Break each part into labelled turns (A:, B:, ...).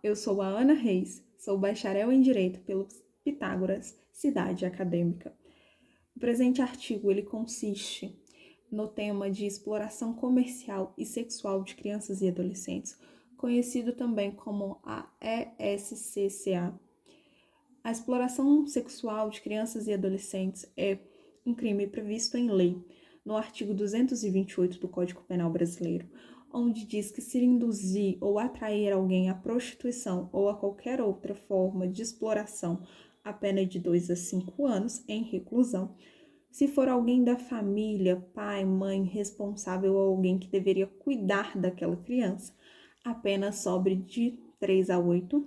A: eu sou a Ana Reis, sou bacharel em Direito pelo Pitágoras, Cidade Acadêmica. O presente artigo ele consiste no tema de exploração comercial e sexual de crianças e adolescentes, conhecido também como a ESCCA. A exploração sexual de crianças e adolescentes é um crime previsto em lei, no artigo 228 do Código Penal Brasileiro, onde diz que se induzir ou atrair alguém à prostituição ou a qualquer outra forma de exploração, a pena é de 2 a 5 anos em reclusão. Se for alguém da família, pai, mãe, responsável ou alguém que deveria cuidar daquela criança, a pena sobe de 3 a 8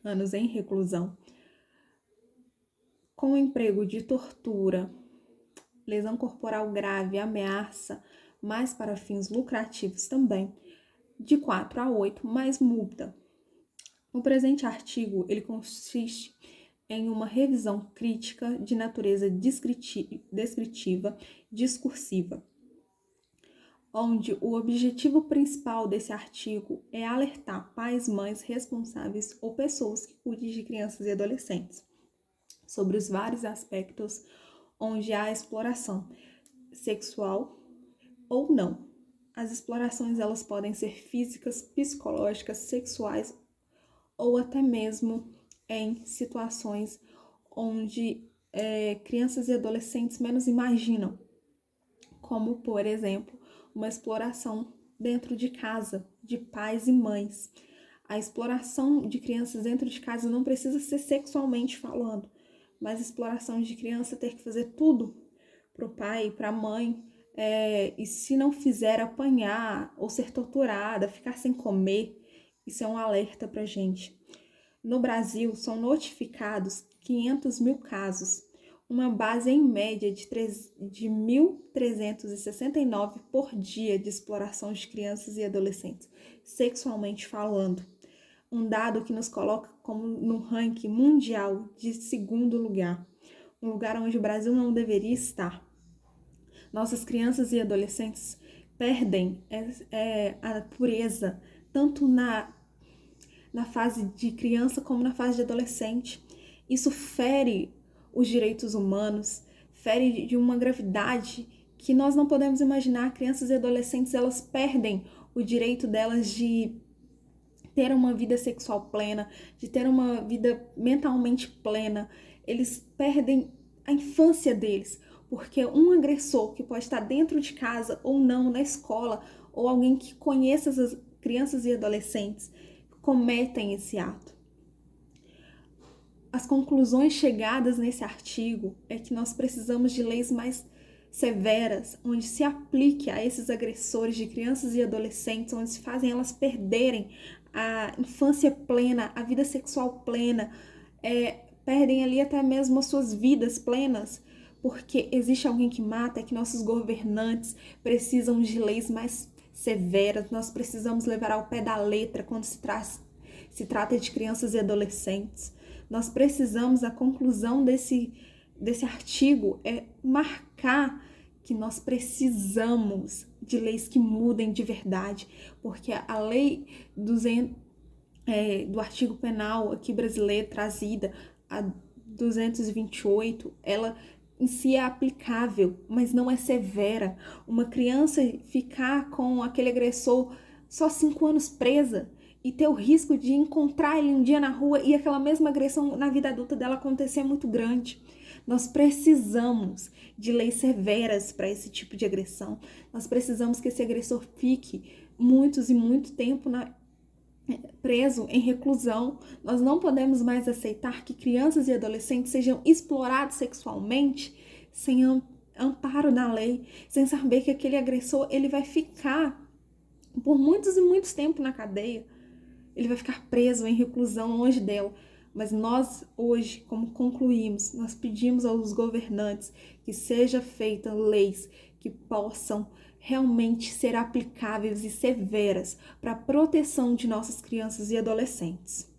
A: anos em reclusão. Com o emprego de tortura, lesão corporal grave, ameaça, mas para fins lucrativos também, de 4 a 8, mais multa. O presente artigo ele consiste em uma revisão crítica de natureza descritiva, discursiva, onde o objetivo principal desse artigo é alertar pais, mães, responsáveis ou pessoas que cuidem de crianças e adolescentes sobre os vários aspectos onde há exploração sexual ou não. As explorações elas podem ser físicas, psicológicas, sexuais ou até mesmo em situações onde crianças e adolescentes menos imaginam, como, por exemplo, uma exploração dentro de casa, de pais e mães. A exploração de crianças dentro de casa não precisa ser sexualmente falando, mas a exploração de criança ter que fazer tudo para o pai, para a mãe, e se não fizer apanhar ou ser torturada, ficar sem comer, isso é um alerta para a gente. No Brasil, são notificados 500 mil casos, uma base em média de 1.369 por dia de exploração de crianças e adolescentes, sexualmente falando. Um dado que nos coloca como no ranking mundial de 2º lugar, um lugar onde o Brasil não deveria estar. Nossas crianças e adolescentes perdem a pureza, tanto na fase de criança como na fase de adolescente. Isso fere os direitos humanos, fere de uma gravidade que nós não podemos imaginar. Crianças e adolescentes, elas perdem o direito delas de ter uma vida sexual plena, de ter uma vida mentalmente plena. Eles perdem a infância deles, porque um agressor que pode estar dentro de casa ou não, na escola, ou alguém que conheça essas crianças e adolescentes, cometem esse ato. As conclusões chegadas nesse artigo é que nós precisamos de leis mais severas, onde se aplique a esses agressores de crianças e adolescentes, onde se fazem elas perderem a infância plena, a vida sexual plena, perdem ali até mesmo as suas vidas plenas, porque existe alguém que mata, é que nossos governantes precisam de leis mais severas. Nós precisamos levar ao pé da letra quando se trata de crianças e adolescentes. Nós precisamos, a conclusão desse artigo é marcar que nós precisamos de leis que mudem de verdade, porque a lei do artigo penal aqui brasileiro, trazida, a 228, ela em si é aplicável, mas não é severa. Uma criança ficar com aquele agressor só 5 anos presa e ter o risco de encontrar ele um dia na rua e aquela mesma agressão na vida adulta dela acontecer é muito grande. Nós precisamos de leis severas para esse tipo de agressão. Nós precisamos que esse agressor fique muito tempo preso em reclusão. Nós não podemos mais aceitar que crianças e adolescentes sejam explorados sexualmente sem amparo na lei, sem saber que aquele agressor ele vai ficar por muitos tempos na cadeia. Ele vai ficar preso em reclusão longe dela. Mas nós hoje, como concluímos, nós pedimos aos governantes que sejam feitas leis que possam realmente ser aplicáveis e severas para a proteção de nossas crianças e adolescentes.